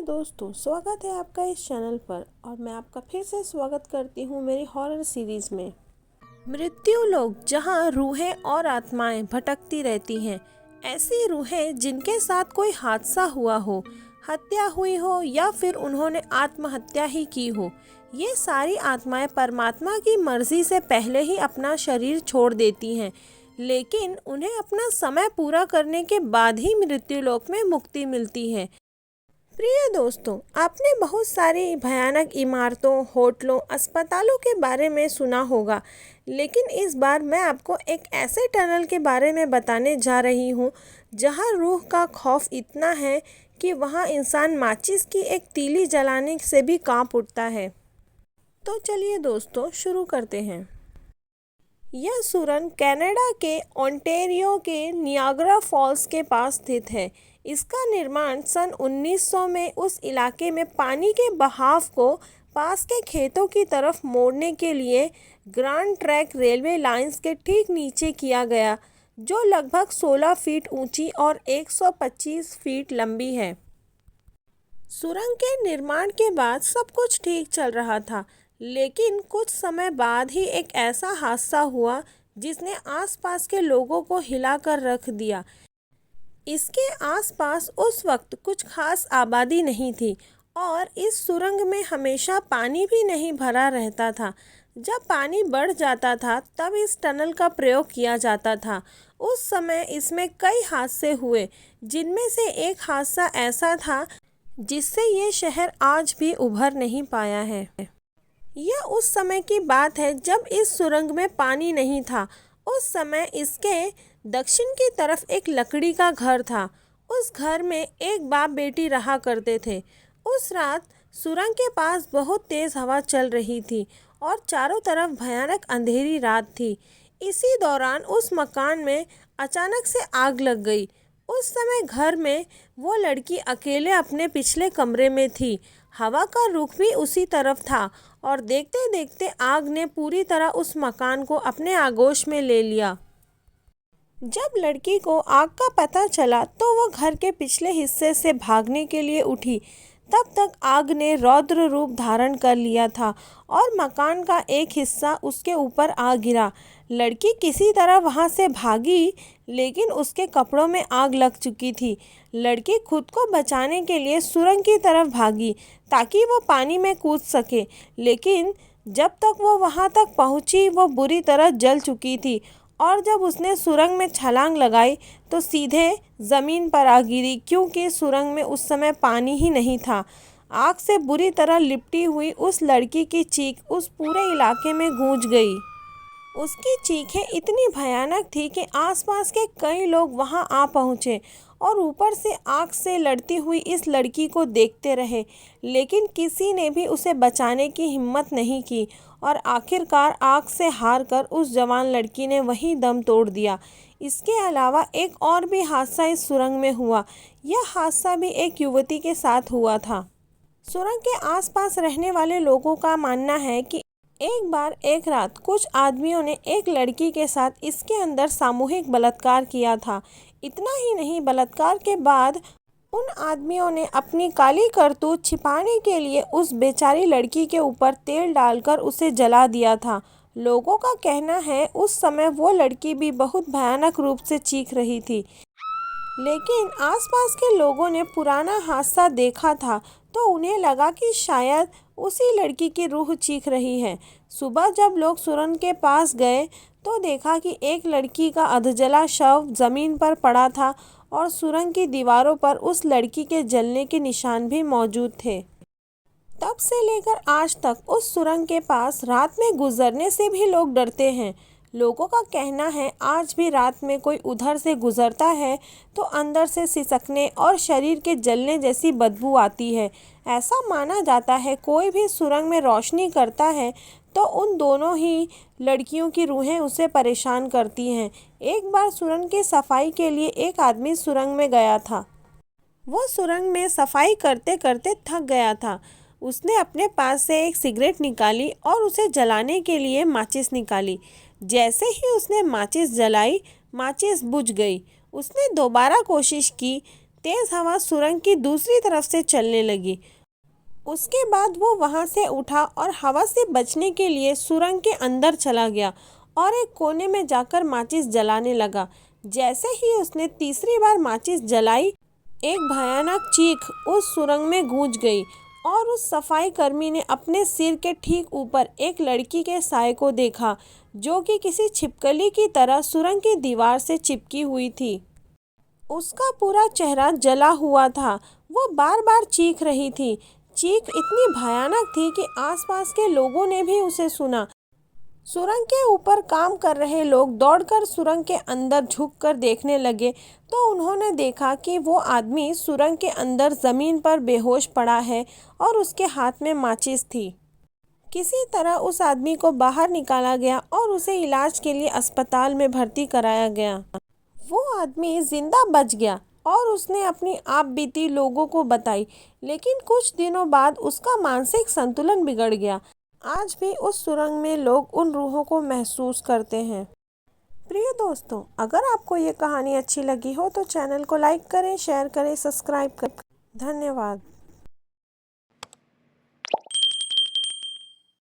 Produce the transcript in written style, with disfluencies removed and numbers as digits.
दोस्तों, स्वागत है आपका इस चैनल पर और मैं आपका फिर से स्वागत करती हूँ मेरी हॉरर सीरीज में। मृत्यु लोक, जहाँ रूहें और आत्माएं भटकती रहती हैं। ऐसी रूहें जिनके साथ कोई हादसा हुआ हो, हत्या हुई हो या फिर उन्होंने आत्महत्या ही की हो। ये सारी आत्माएं परमात्मा की मर्जी से पहले ही अपना शरीर छोड़ देती हैं, लेकिन उन्हें अपना समय पूरा करने के बाद ही मृत्यु लोक में मुक्ति मिलती है। प्रिय दोस्तों, आपने बहुत सारी भयानक इमारतों, होटलों, अस्पतालों के बारे में सुना होगा, लेकिन इस बार मैं आपको एक ऐसे टनल के बारे में बताने जा रही हूँ जहाँ रूह का खौफ इतना है कि वहाँ इंसान माचिस की एक तीली जलाने से भी कांप उठता है। तो चलिए दोस्तों, शुरू करते हैं। यह सुरंग कनाडा के ओंटारियो के नियाग्रा फॉल्स के पास स्थित है। इसका निर्माण सन 1900 में उस इलाके में पानी के बहाव को पास के खेतों की तरफ मोड़ने के लिए ग्रैंड ट्रैंक रेलवे लाइंस के ठीक नीचे किया गया, जो लगभग 16 फीट ऊंची और 125 फीट लंबी है। सुरंग के निर्माण के बाद सब कुछ ठीक चल रहा था, लेकिन कुछ समय बाद ही एक ऐसा हादसा हुआ जिसने आसपास के लोगों को हिलाकर रख दिया। इसके आसपास उस वक्त कुछ खास आबादी नहीं थी और इस सुरंग में हमेशा पानी भी नहीं भरा रहता था। जब पानी बढ़ जाता था तब इस टनल का प्रयोग किया जाता था। उस समय इसमें कई हादसे हुए, जिनमें से एक हादसा ऐसा था जिससे ये शहर आज भी उभर नहीं पाया है। यह उस समय की बात है जब इस सुरंग में पानी नहीं था। उस समय इसके दक्षिण की तरफ एक लकड़ी का घर था। उस घर में एक बाप बेटी रहा करते थे। उस रात सुरंग के पास बहुत तेज हवा चल रही थी और चारों तरफ भयानक अंधेरी रात थी। इसी दौरान उस मकान में अचानक से आग लग गई। उस समय घर में वो लड़की अकेले अपने पिछले कमरे में थी। हवा का रुख भी उसी तरफ था और देखते देखते आग ने पूरी तरह उस मकान को अपने आगोश में ले लिया। जब लड़की को आग का पता चला तो वो घर के पिछले हिस्से से भागने के लिए उठी। तब तक आग ने रौद्र रूप धारण कर लिया था और मकान का एक हिस्सा उसके ऊपर आ गिरा। लड़की किसी तरह वहां से भागी, लेकिन उसके कपड़ों में आग लग चुकी थी। लड़की खुद को बचाने के लिए सुरंग की तरफ भागी ताकि वो पानी में कूद सके, लेकिन जब तक वो वहां तक पहुंची वो बुरी तरह जल चुकी थी और जब उसने सुरंग में छलांग लगाई तो सीधे ज़मीन पर आ गिरी, क्योंकि सुरंग में उस समय पानी ही नहीं था। आग से बुरी तरह लिपटी हुई उस लड़की की चीख उस पूरे इलाके में गूंज गई। उसकी चीखें इतनी भयानक थी कि आसपास के कई लोग वहां आ पहुंचे और ऊपर से आग से लड़ती हुई इस लड़की को देखते रहे, लेकिन किसी ने भी उसे बचाने की हिम्मत नहीं की और आखिरकार आग से हार कर उस जवान लड़की ने वहीं दम तोड़ दिया। इसके अलावा एक और भी हादसा इस सुरंग में हुआ। यह हादसा भी एक युवती के साथ हुआ था। सुरंग के आसपास रहने वाले लोगों का मानना है कि एक बार एक रात कुछ आदमियों ने एक लड़की के साथ इसके अंदर सामूहिक बलात्कार किया था। इतना ही नहीं, बलात्कार के बाद उन आदमियों ने अपनी काली करतूत छिपाने के लिए उस बेचारी लड़की के ऊपर तेल डालकर उसे जला दिया था। लोगों का कहना है उस समय वो लड़की भी बहुत भयानक रूप से चीख रही थी, लेकिन आसपास के लोगों ने पुराना हादसा देखा था तो उन्हें लगा कि शायद उसी लड़की की रूह चीख रही है। सुबह जब लोग सुरंग के पास गए तो देखा कि एक लड़की का अधजला शव जमीन पर पड़ा था और सुरंग की दीवारों पर उस लड़की के जलने के निशान भी मौजूद थे। तब से लेकर आज तक उस सुरंग के पास रात में गुजरने से भी लोग डरते हैं। लोगों का कहना है आज भी रात में कोई उधर से गुजरता है तो अंदर से सिसकने और शरीर के जलने जैसी बदबू आती है। ऐसा माना जाता है कोई भी सुरंग में रोशनी करता है तो उन दोनों ही लड़कियों की रूहें उसे परेशान करती हैं। एक बार सुरंग की सफाई के लिए एक आदमी सुरंग में गया था। वो सुरंग में सफाई करते करते थक गया था। उसने अपने पास से एक सिगरेट निकाली और उसे जलाने के लिए माचिस निकाली। जैसे ही उसने माचिस जलाई, माचिस बुझ गई। उसने दोबारा कोशिश की, तेज हवा सुरंग की दूसरी तरफ से चलने लगी। उसके बाद वो वहां से उठा और हवा से बचने के लिए सुरंग के अंदर चला गया और एक कोने में जाकर माचिस जलाने लगा। जैसे ही उसने तीसरी बार माचिस जलाई, एक भयानक चीख उस सुरंग में गूंज गई और उस सफाई कर्मी ने अपने सिर के ठीक ऊपर एक लड़की के साए को देखा, जो कि किसी छिपकली की तरह सुरंग की दीवार से चिपकी हुई थी। उसका पूरा चेहरा जला हुआ था। वो बार बार चीख रही थी। चीख इतनी भयानक थी कि आसपास के लोगों ने भी उसे सुना। सुरंग के ऊपर काम कर रहे लोग दौड़कर सुरंग के अंदर झुककर देखने लगे तो उन्होंने देखा कि वो आदमी सुरंग के अंदर जमीन पर बेहोश पड़ा है और उसके हाथ में माचिस थी। किसी तरह उस आदमी को बाहर निकाला गया और उसे इलाज के लिए अस्पताल में भर्ती कराया गया। वो आदमी जिंदा बच गया और उसने अपनी आप बीती लोगों को बताई, लेकिन कुछ दिनों बाद उसका मानसिक संतुलन बिगड़ गया। आज भी उस सुरंग में लोग उन रूहों को महसूस करते हैं। प्रिय दोस्तों, अगर आपको ये कहानी अच्छी लगी हो तो चैनल को लाइक करें, शेयर करें, सब्सक्राइब करें। धन्यवाद।